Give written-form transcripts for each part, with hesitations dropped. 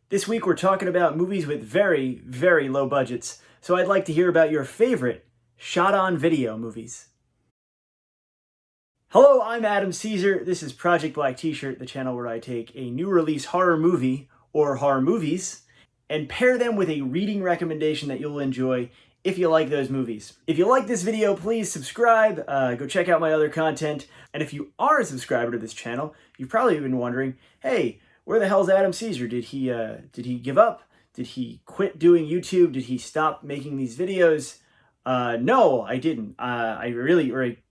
This week we're talking about movies with very, very low budgets, so I'd like to hear about your favorite shot-on-video movies. Hello, I'm Adam Caesar. This is Project Black T-Shirt, the channel where I take a new release horror movie or horror movies and pair them with a reading recommendation that you'll enjoy if you like those movies. If you like this video, please subscribe, go check out my other content, and if you are a subscriber to this channel, you've probably been wondering, hey, where the hell's Adam Caesar? Did he give up? Did he quit doing YouTube? Did he stop making these videos? No, I didn't. I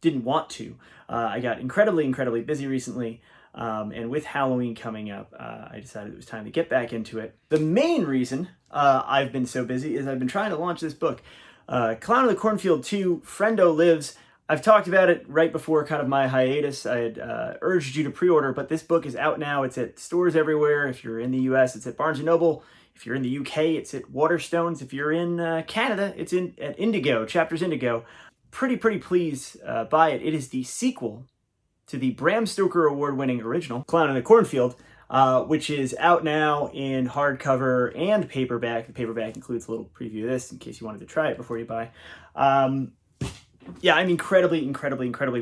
didn't want to. I got incredibly busy recently, and with Halloween coming up, I decided it was time to get back into it. The main reason I've been so busy is I've been trying to launch this book, Clown in the Cornfield 2, Friendo Lives. I've talked about it right before kind of my hiatus. I had urged you to pre-order, but this book is out now. It's at stores everywhere. If you're in the US, it's at Barnes & Noble. If you're in the UK, it's at Waterstones. If you're in Canada, it's at Indigo, Chapters Indigo. Pretty pleased by it. It is the sequel to the Bram Stoker Award-winning original, Clown in the Cornfield, which is out now in hardcover and paperback. The paperback includes a little preview of this in case you wanted to try it before you buy. Yeah, I'm incredibly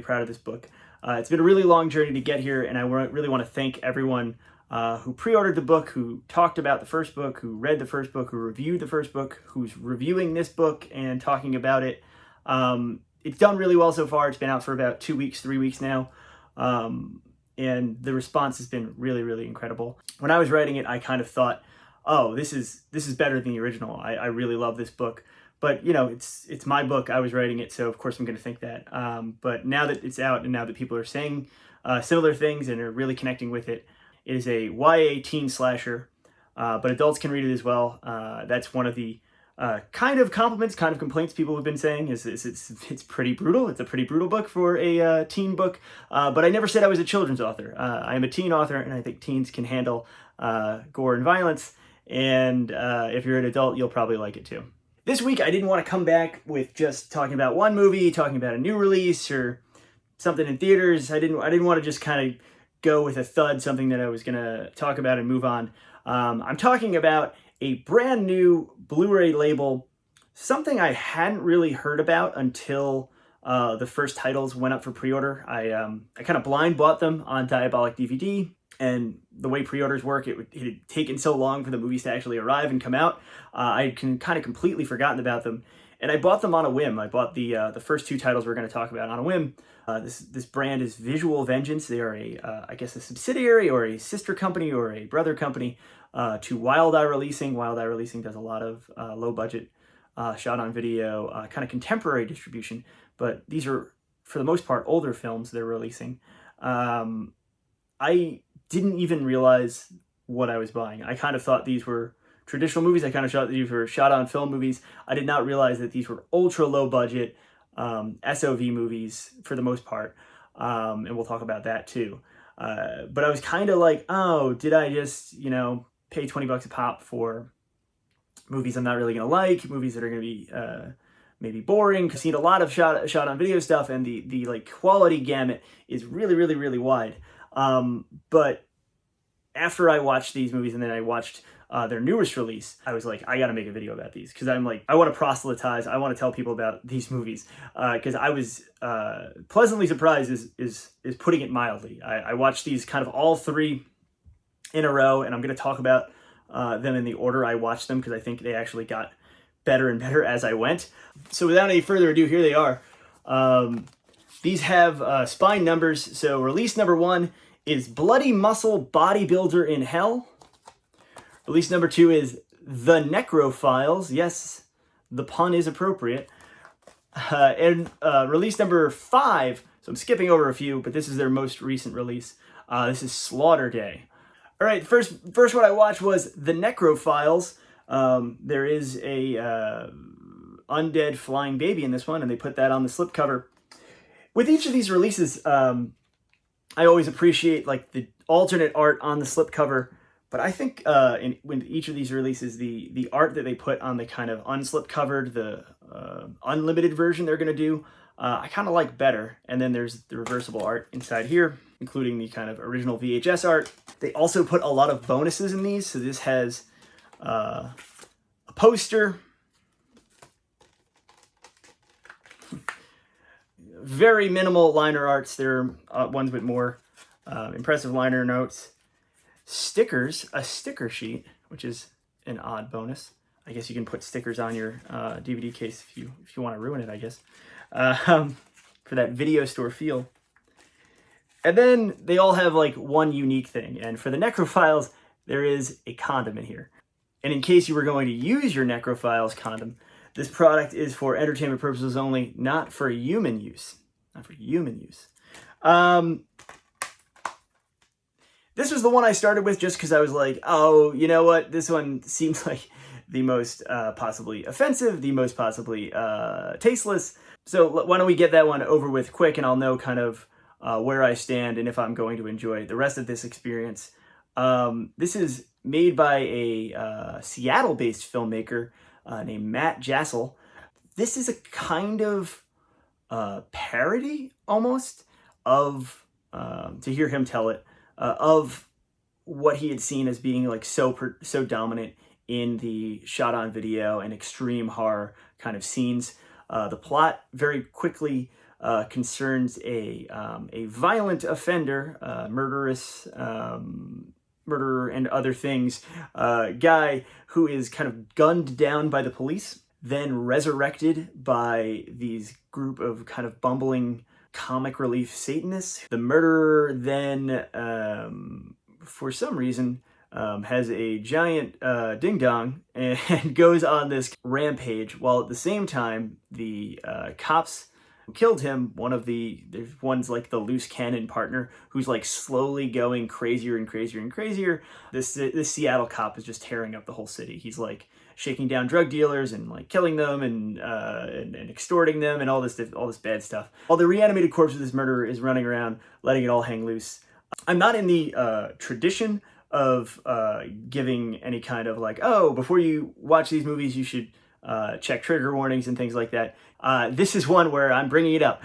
proud of this book. It's been a really long journey to get here, and I really want to thank everyone who pre-ordered the book, who talked about the first book, who read the first book, who reviewed the first book, who's reviewing this book and talking about it. It's done really well so far. It's been out for about 3 weeks now, and the response has been really incredible. When I was writing it, I kind of thought, oh, this is better than the original. I really love this book. But, you know, it's my book. I was writing it, so of course I'm going to think that. But now that it's out and now that people are saying similar things and are really connecting with it, it is a YA teen slasher, but adults can read it as well. That's one of the kind of complaints people have been saying is it's pretty brutal. It's a pretty brutal book for a teen book, but I never said I was a children's author. I am a teen author, and I think teens can handle gore and violence, and if you're an adult, you'll probably like it too. This week, I didn't want to come back with just talking about one movie, talking about a new release or something in theaters. I didn't want to just kind of go with a thud, something that I was going to talk about and move on. I'm talking about a brand new Blu-ray label, something I hadn't really heard about until the first titles went up for pre-order. I kind of blind bought them on Diabolic DVD. And the way pre-orders work, it had taken so long for the movies to actually arrive and come out. I had kind of completely forgotten about them. And I bought them on a whim. I bought the first two titles we're going to talk about on a whim. This brand is Visual Vengeance. They are I guess a subsidiary or a sister company or a brother company to Wild Eye Releasing. Wild Eye Releasing does a lot of low-budget shot-on-video, kind of contemporary distribution. But these are, for the most part, older films they're releasing. I didn't even realize what I was buying. I kind of thought these were traditional movies. I kind of thought these were shot-on film movies. I did not realize that these were ultra low budget SOV movies for the most part, and we'll talk about that too. But I was kind of like, oh, did I just, pay $20 a pop for movies I'm not really going to like, movies that are going to be maybe boring? I've seen a lot of shot-on video stuff, and the like quality gamut is really wide. But after I watched these movies and then I watched their newest release, I was like, I got to make a video about these because I'm like, I want to proselytize. I want to tell people about these movies because I was pleasantly surprised is putting it mildly. I watched these kind of all three in a row, and I'm going to talk about them in the order I watched them because I think they actually got better and better as I went. So without any further ado, here they are. These have spine numbers. So release number 1 is Bloody Muscle Bodybuilder in Hell. Release number 2 is The NECRO FILES. Yes, the pun is appropriate. And release number 5, so I'm skipping over a few, but this is their most recent release. This is Slaughter Day. All right, first what I watched was The NECRO FILES. There is a undead flying baby in this one, and they put that on the slipcover. With each of these releases, I always appreciate like the alternate art on the slipcover, but I think with each of these releases, the art that they put on the kind of unslipcovered, the unlimited version they're going to do, I kind of like better. And then there's the reversible art inside here, including the kind of original VHS art. They also put a lot of bonuses in these. So this has a poster. Very minimal liner arts. There are ones with more impressive liner notes. Stickers, a sticker sheet, which is an odd bonus. I guess you can put stickers on your DVD case if you want to ruin it, I guess, for that video store feel. And then they all have like one unique thing. And for the Necrophiles, there is a condom in here. And in case you were going to use your Necrophiles condom, this product is for entertainment purposes only, not for human use. Not for human use. This was the one I started with just because I was like, oh, you know what? This one seems like the most possibly offensive, the most possibly tasteless. So why don't we get that one over with quick, and I'll know kind of where I stand and if I'm going to enjoy the rest of this experience. This is made by a Seattle-based filmmaker named Matt Jassel. This is a kind of parody, almost, of, to hear him tell it, of what he had seen as being like so dominant in the shot on video and extreme horror kind of scenes. The plot very quickly concerns a violent offender, murderer and other things, guy who is kind of gunned down by the police, then resurrected by these group of kind of bumbling comic relief Satanists. The murderer then, for some reason, has a giant ding-dong and goes on this rampage, while at the same time, the cops who killed him, one's like the loose cannon partner, who's like slowly going crazier and crazier and crazier. This Seattle cop is just tearing up the whole city. He's like shaking down drug dealers and like killing them and extorting them and all this bad stuff. While the reanimated corpse of this murderer is running around, letting it all hang loose. I'm not in the tradition of giving any kind of like, oh, before you watch these movies, you should check trigger warnings and things like that. This is one where I'm bringing it up.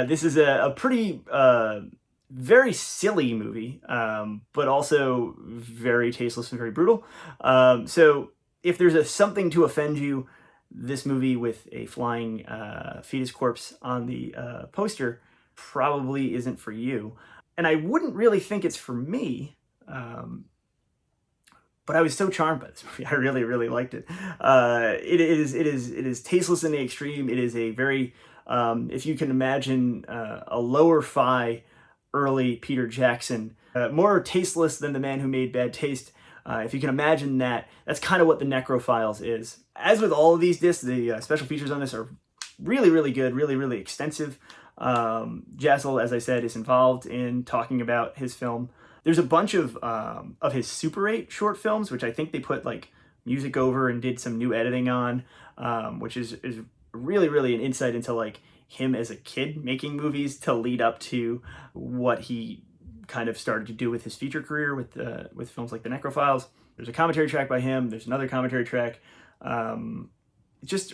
This is a pretty, very silly movie, but also very tasteless and very brutal. So if there's something to offend you, this movie with a flying fetus corpse on the poster probably isn't for you. And I wouldn't really think it's for me, but I was so charmed by this movie. I really, really liked it. It is tasteless in the extreme. It is a very, if you can imagine, a lower fi early Peter Jackson, more tasteless than The Man Who Made Bad Taste. If you can imagine that, that's kind of what the Necrophiles is. As with all of these discs, the special features on this are really, really good, really, really extensive. Jassel, as I said, is involved in talking about his film. There's a bunch of his Super 8 short films, which I think they put like music over and did some new editing on, which is really, really an insight into like him as a kid making movies to lead up to what he kind of started to do with his feature career with films like The Necrophiles. There's a commentary track by him. There's another commentary track. It's just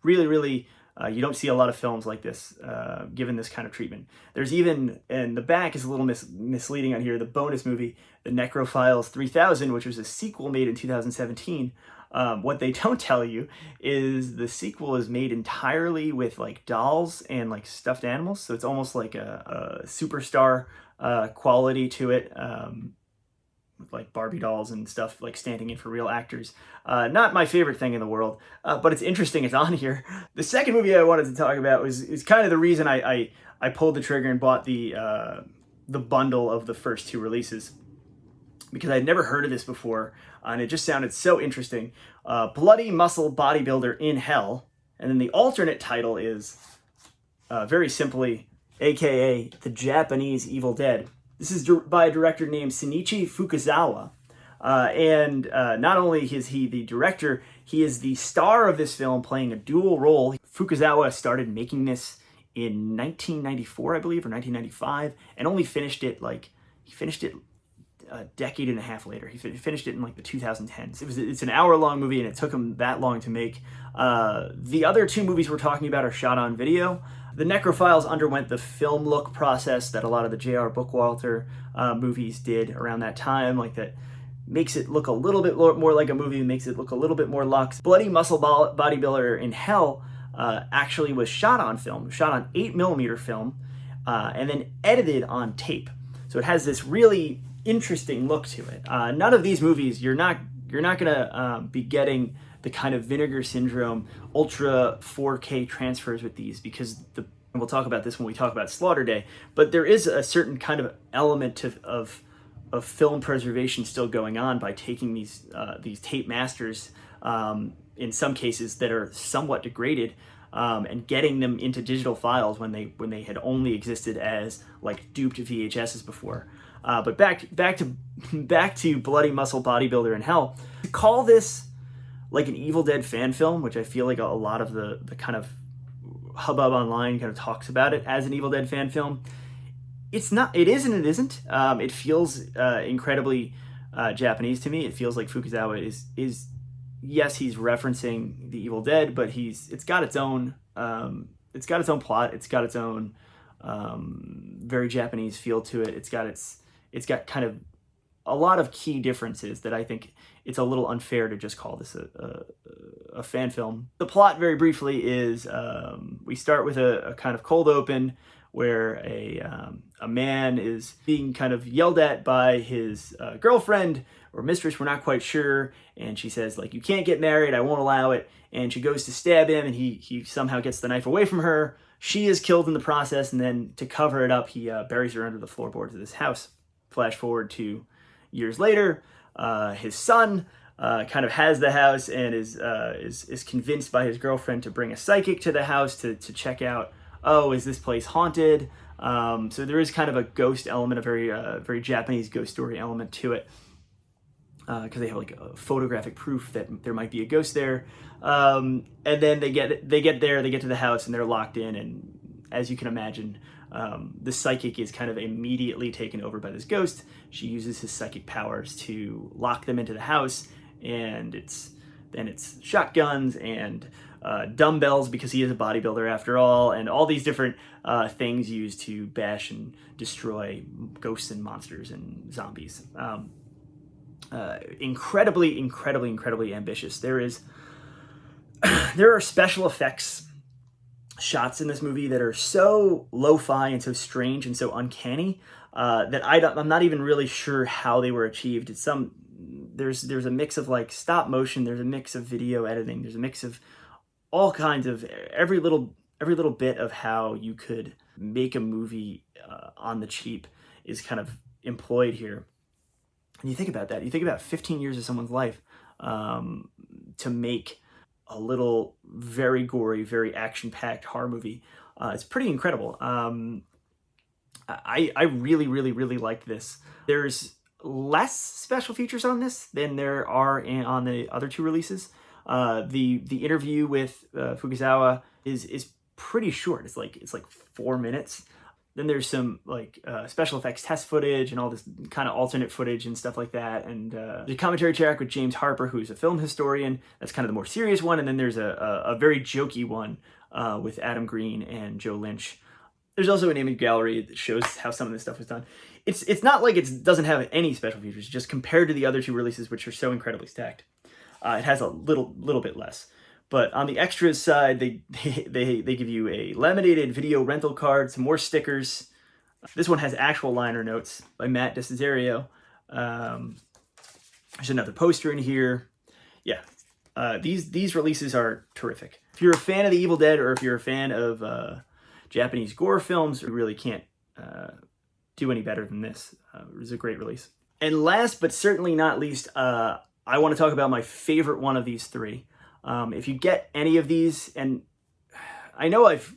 really, really, you don't see a lot of films like this given this kind of treatment. There's even, and the back is a little misleading on here, the bonus movie, The Necrophiles 3000, which was a sequel made in 2017. What they don't tell you is the sequel is made entirely with like dolls and like stuffed animals. So it's almost like a superstar quality to it, with like Barbie dolls and stuff like standing in for real actors. Not my favorite thing in the world, but it's interesting it's on here. The second movie I wanted to talk about is kind of the reason I pulled the trigger and bought the bundle of the first two releases, because I'd never heard of this before, and it just sounded so interesting. Bloody Muscle Bodybuilder in Hell, and then the alternate title is, very simply, aka The Japanese Evil Dead. This is by a director named Shinichi Fukuzawa, and not only is he the director, he is the star of this film, playing a dual role. Fukuzawa started making this in 1994, I believe, or 1995, and only finished it a decade and a half later. He finished it in like the 2010s. It's an hour-long movie, and it took him that long to make. The other two movies we're talking about are shot on video. The Necrophiles underwent the film look process that a lot of the J.R. Bookwalter movies did around that time, like that makes it look a little bit more like a movie, makes it look a little bit more luxe. Bloody Muscle Bodybuilder in Hell actually was shot on film, shot on 8mm film, and then edited on tape. So it has this really interesting look to it. None of these movies, you're not gonna be getting the kind of Vinegar Syndrome ultra 4K transfers with these, because and we'll talk about this when we talk about Slaughter Day, but there is a certain kind of element of film preservation still going on by taking these tape masters, in some cases that are somewhat degraded, and getting them into digital files when they had only existed as like duped VHSs before. But back to Bloody Muscle Bodybuilder in Hell. To call this like an Evil Dead fan film, which I feel like a lot of the kind of hubbub online kind of talks about it as an Evil Dead fan film, it's not. It is and it isn't. It feels incredibly Japanese to me. It feels like Fukuzawa is yes, he's referencing the Evil Dead, but it's got its own plot. It's got its own very Japanese feel to it. It's got kind of a lot of key differences that I think it's a little unfair to just call this a fan film. The plot, very briefly, is we start with a kind of cold open where a man is being kind of yelled at by his girlfriend or mistress, we're not quite sure, and she says, like, you can't get married, I won't allow it, and she goes to stab him, and he somehow gets the knife away from her. She is killed in the process, and then to cover it up, he buries her under the floorboards of this house. Flash forward to years later, his son kind of has the house and is convinced by his girlfriend to bring a psychic to the house to check out, oh, is this place haunted? So there is kind of a ghost element, a very Japanese ghost story element to it, because they have like a photographic proof that there might be a ghost there. And then they get to the house and they're locked in, and as you can imagine, the psychic is kind of immediately taken over by this ghost. She uses his psychic powers to lock them into the house, and it's shotguns and dumbbells, because he is a bodybuilder after all, and all these different things used to bash and destroy ghosts and monsters and zombies. Incredibly ambitious. There are special effects shots in this movie that are so lo-fi and so strange and so uncanny that I'm not even really sure how they were achieved. There's a mix of like stop motion, there's a mix of video editing, there's a mix of all kinds of every little bit of how you could make a movie on the cheap is kind of employed here. And you think about that, you think about 15 years of someone's life to make a little very gory, very action-packed horror movie. It's pretty incredible. I really liked this. There's less special features on this than there are on the other two releases. The interview with Fukuzawa is pretty short. It's like 4 minutes. Then there's some like special effects test footage and all this kind of alternate footage and stuff like that. And the commentary track with James Harper, who's a film historian. That's kind of the more serious one. And then there's a very jokey one with Adam Green and Joe Lynch. There's also an image gallery that shows how some of this stuff was done. It's not like it doesn't have any special features, just compared to the other two releases, which are so incredibly stacked. It has a little bit less. But on the extras side, they give you a laminated video rental card, some more stickers. This one has actual liner notes by Matt DeCesario. There's another poster in here. Yeah, these releases are terrific. If you're a fan of the Evil Dead, or if you're a fan of Japanese gore films, you really can't do any better than this. It was a great release. And last but certainly not least, I want to talk about my favorite one of these three. If you get any of these, and I know I've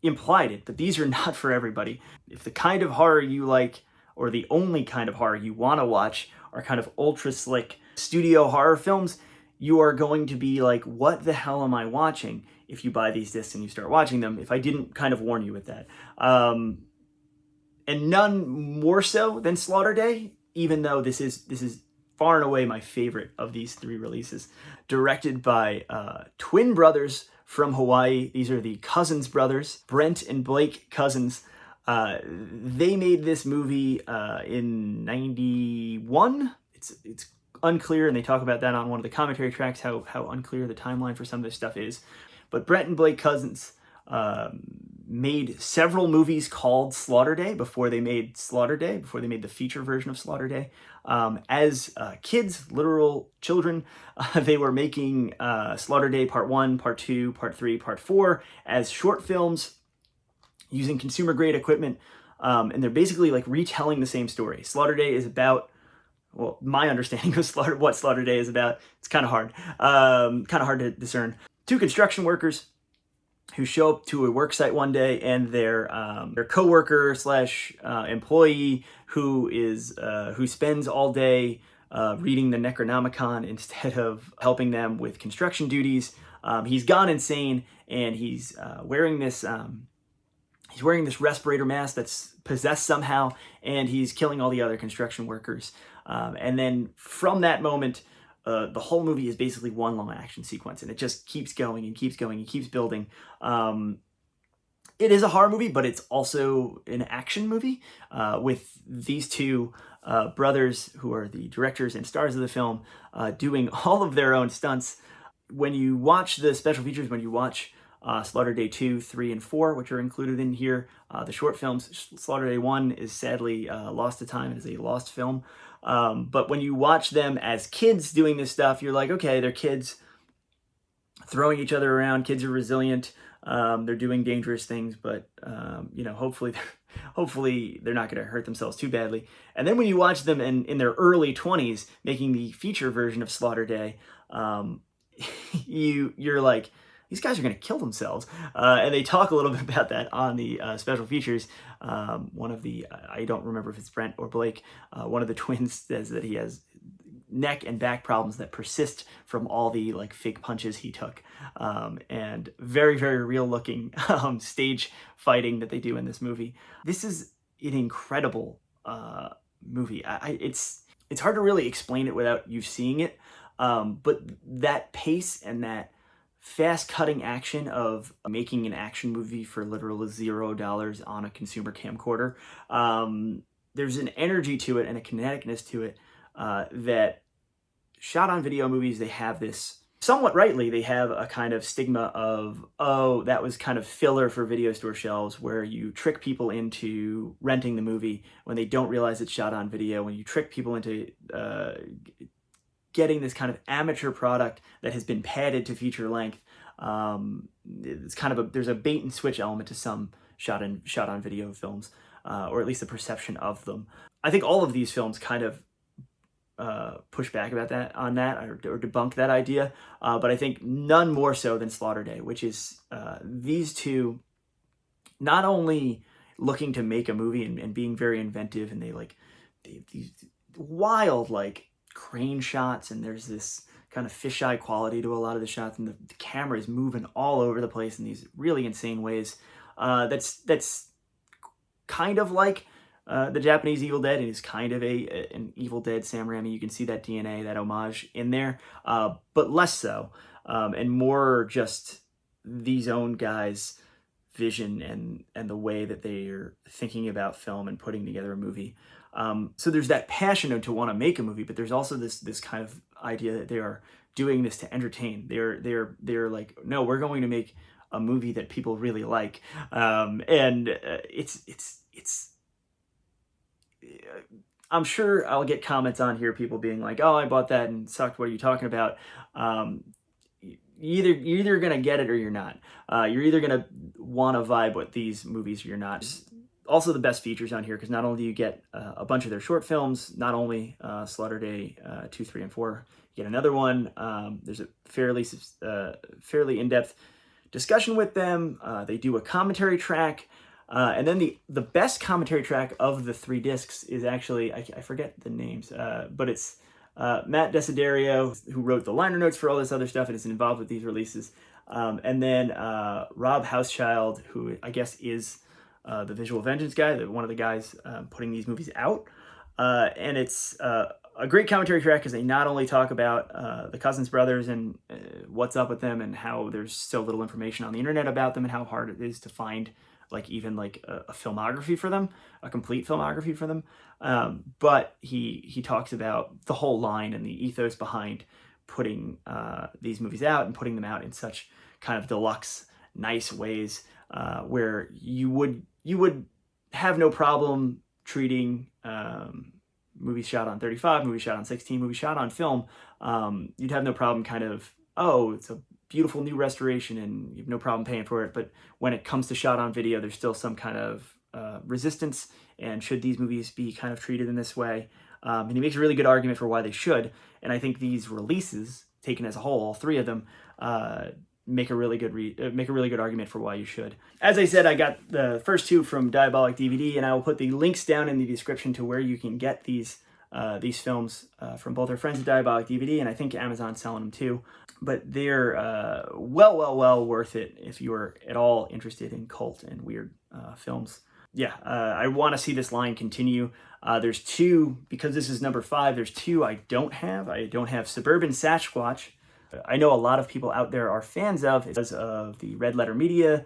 implied it, but these are not for everybody. If the kind of horror you like, or the only kind of horror you want to watch, are kind of ultra slick studio horror films, you are going to be like, what the hell am I watching? If you buy these discs and you start watching them, if I didn't kind of warn you with that. And none more so than Slaughter Day, even though this is far and away my favorite of these three releases. Directed by twin brothers from Hawaii. These are the Cousins brothers, Brent and Blake Cousins. They made this movie in 91. it's unclear, and they talk about that on one of the commentary tracks, how unclear the timeline for some of this stuff is. But Brent and Blake Cousins made several movies called Slaughter Day before they made Slaughter Day, before they made the feature version of Slaughter Day. As kids, literal children, they were making Slaughter Day Part 1, Part 2, Part 3, Part 4 as short films using consumer-grade equipment, and they're basically like retelling the same story. Slaughter Day is about, well, my understanding of what Slaughter Day is about, it's kind of hard to discern. Two construction workers who show up to a work site one day, and their coworker slash employee who spends all day reading the Necronomicon instead of helping them with construction duties. He's gone insane, and he's wearing this respirator mask that's possessed somehow, and he's killing all the other construction workers. And then from that moment, the whole movie is basically one long action sequence, and it just keeps going and keeps going and keeps building. It is a horror movie, but it's also an action movie with these two brothers who are the directors and stars of the film doing all of their own stunts. When you watch the special features, when you watch Slaughter Day 2, 3, and 4, which are included in here, the short films, Slaughter Day 1 is sadly lost to time. It is a lost film. But when you watch them as kids doing this stuff, you're like, okay, they're kids throwing each other around. Kids are resilient. They're doing dangerous things, but hopefully they're not going to hurt themselves too badly. And then when you watch them in their early 20s making the feature version of Slaughter Day, you're like, these guys are going to kill themselves. And they talk a little bit about that on the special features. One of the, I don't remember if it's Brent or Blake, one of the twins says that he has neck and back problems that persist from all the like fake punches he took. And very, very real looking stage fighting that they do in this movie. This is an incredible movie. It's hard to really explain it without you seeing it. But that pace and that fast cutting action of making an action movie for literally $0 on a consumer camcorder. There's an energy to it and a kineticness to it that shot on video movies, they have this, somewhat rightly, they have a kind of stigma of, oh, that was kind of filler for video store shelves, where you trick people into renting the movie when they don't realize it's shot on video, when you trick people into getting this kind of amateur product that has been padded to feature length. It's kind of there's a bait and switch element to some shot on video films, or at least the perception of them. I think all of these films kind of push back about that or debunk that idea, but I think none more so than Slaughter Day, which is these two not only looking to make a movie and being very inventive, and these wild like crane shots, and there's this kind of fisheye quality to a lot of the shots, and the camera is moving all over the place in these really insane ways. That's kind of like the Japanese Evil Dead, and is kind of an Evil Dead Sam Raimi. You can see that DNA, that homage in there, but less so, and more just these own guys' vision and the way that they're thinking about film and putting together a movie. So there's that passion to want to make a movie, but there's also this kind of idea that they are doing this to entertain. They're like, no, we're going to make a movie that people really like, and it's. I'm sure I'll get comments on here, people being like, "Oh, I bought that and sucked. What are you talking about?" You're either gonna get it or you're not. You're either gonna want to vibe with these movies or you're not. Also, the best features on here, because not only do you get a bunch of their short films, not only Slaughter Day 2, 3, and 4, you get another one. There's a fairly in-depth discussion with them. They do a commentary track. And then the best commentary track of the 3 discs is actually, I forget the names, but it's Matt Desiderio, who wrote the liner notes for all this other stuff and is involved with these releases. And then Rob Housechild, who I guess is the Visual Vengeance guy, one of the guys putting these movies out. And it's a great commentary track because they not only talk about the Cousins brothers and what's up with them and how there's so little information on the internet about them and how hard it is to find like even like a filmography for them, a complete filmography for them. But he talks about the whole line and the ethos behind putting these movies out and putting them out in such kind of deluxe, nice ways, where you would have no problem treating movies shot on 35, movies shot on 16, movies shot on film. You'd have no problem kind of, oh, it's a beautiful new restoration and you have no problem paying for it. But when it comes to shot on video, there's still some kind of resistance. And should these movies be kind of treated in this way? And he makes a really good argument for why they should. And I think these releases, taken as a whole, all three of them, make a really good argument for why you should. As I said, I got the first two from Diabolic DVD, and I will put the links down in the description to where you can get these films from both our friends at Diabolic DVD, and I think Amazon's selling them too. But they're well worth it if you're at all interested in cult and weird films. Yeah, I want to see this line continue. There's two, because this is number 5, there's two I don't have. I don't have Suburban Sasquatch. I know a lot of people out there are fans of because of the Red Letter Media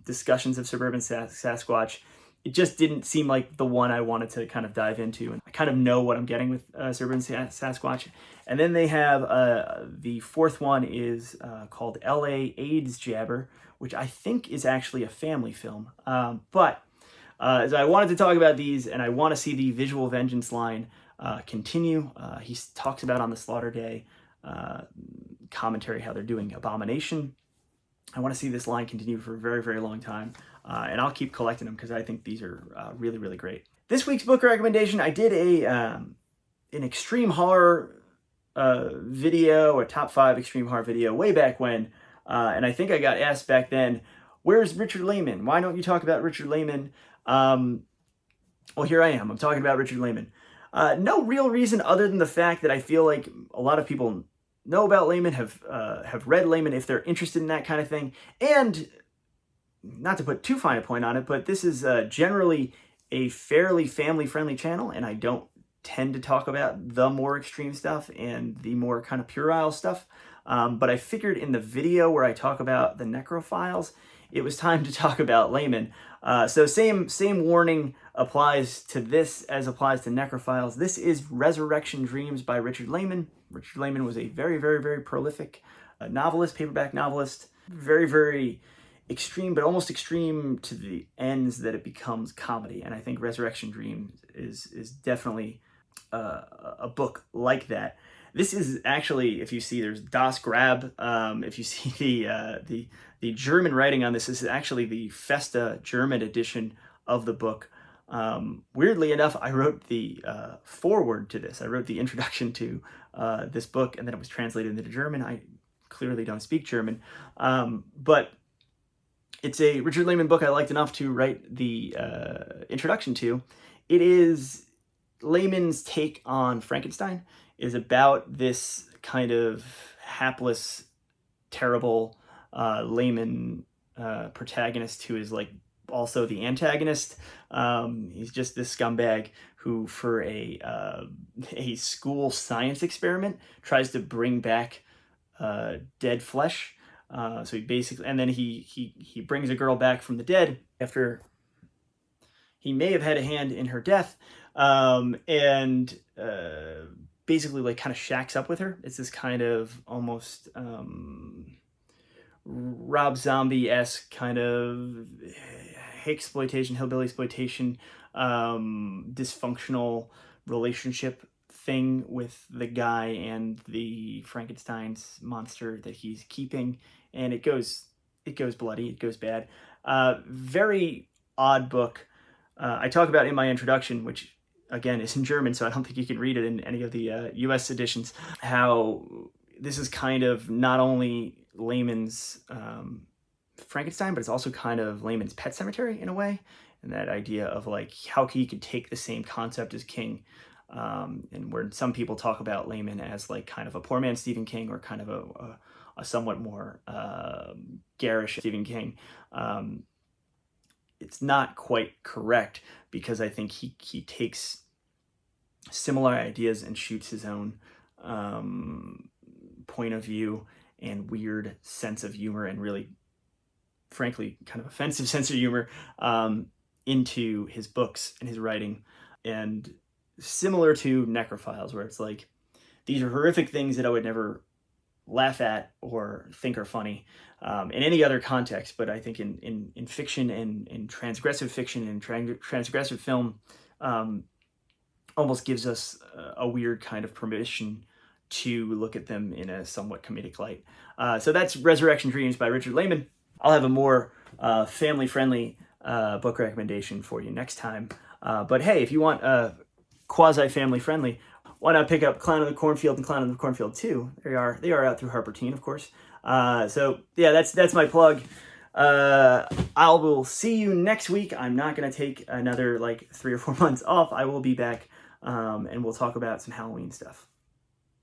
discussions of Suburban Sasquatch. It just didn't seem like the one I wanted to kind of dive into. And I kind of know what I'm getting with Suburban Sasquatch. And then they have the fourth one is called LA AIDS Jabber, which I think is actually a family film. But so I wanted to talk about these, and I want to see the Visual Vengeance line continue. He talks about on the Slaughter Day commentary how they're doing Abomination. I want to see this line continue for a very long time, and I'll keep collecting them because I think these are really great. This week's book recommendation, I did an extreme horror video, a top 5 extreme horror video way back when, and I think I got asked back then, where's Richard Lehman? Why don't you talk about Richard Lehman? Well, here I am. I'm talking about Richard Lehman. No real reason other than the fact that I feel like a lot of people know about Lehman, have read Lehman if they're interested in that kind of thing. And not to put too fine a point on it, but this is generally a fairly family-friendly channel, and I don't tend to talk about the more extreme stuff and the more kind of puerile stuff. But I figured in the video where I talk about the NECRO Files, it was time to talk about Lehman. So same warning applies to this as applies to NECRO Files. This is Resurrection Dreams by Richard Lehman. Richard Lehman was a very prolific novelist, paperback novelist. Very extreme, but almost extreme to the ends that it becomes comedy. And I think Resurrection Dreams is definitely a book like that. This is actually, if you see, there's Das Grab. If you see the German writing on this is actually the Festa German edition of the book. Weirdly enough, I wrote the foreword to this. I wrote the introduction to this book, and then it was translated into German. I clearly don't speak German, but it's a Richard Lehman book I liked enough to write the introduction to. It is Lehman's take on Frankenstein. It is about this kind of hapless, terrible Lehman protagonist who is like also the antagonist. He's just this scumbag who, for a school science experiment, tries to bring back dead flesh. So he basically, and then he brings a girl back from the dead after he may have had a hand in her death, and basically like kind of shacks up with her. It's this kind of almost Rob Zombie-esque kind of exploitation, hillbilly exploitation, dysfunctional relationship thing with the guy and the Frankenstein's monster that he's keeping, and it goes bloody, it goes bad. Very odd book. I talk about in my introduction, which again is in German, so I don't think you can read it in any of the US editions, how this is kind of not only Lehman's Frankenstein, but it's also kind of Lehman's Pet Sematary in a way, and that idea of like how he could take the same concept as King, and where some people talk about Lehman as like kind of a poor man Stephen King, or kind of a somewhat more garish Stephen King. It's not quite correct, because I think he takes similar ideas and shoots his own point of view and weird sense of humor, and really frankly, kind of offensive sense of humor into his books and his writing. And similar to NECRO FILES, where it's like, these are horrific things that I would never laugh at or think are funny in any other context, but I think in fiction and in transgressive fiction and transgressive film, almost gives us a weird kind of permission to look at them in a somewhat comedic light. So that's Resurrection Dreams by Richard Lehman. I'll have a more family-friendly book recommendation for you next time. But hey, if you want quasi-family friendly, why not pick up Clown in the Cornfield and Clown in the Cornfield 2? They are out through Harper Teen, of course. So yeah, that's my plug. I will see you next week. I'm not going to take another like 3 or 4 months off. I will be back, and we'll talk about some Halloween stuff.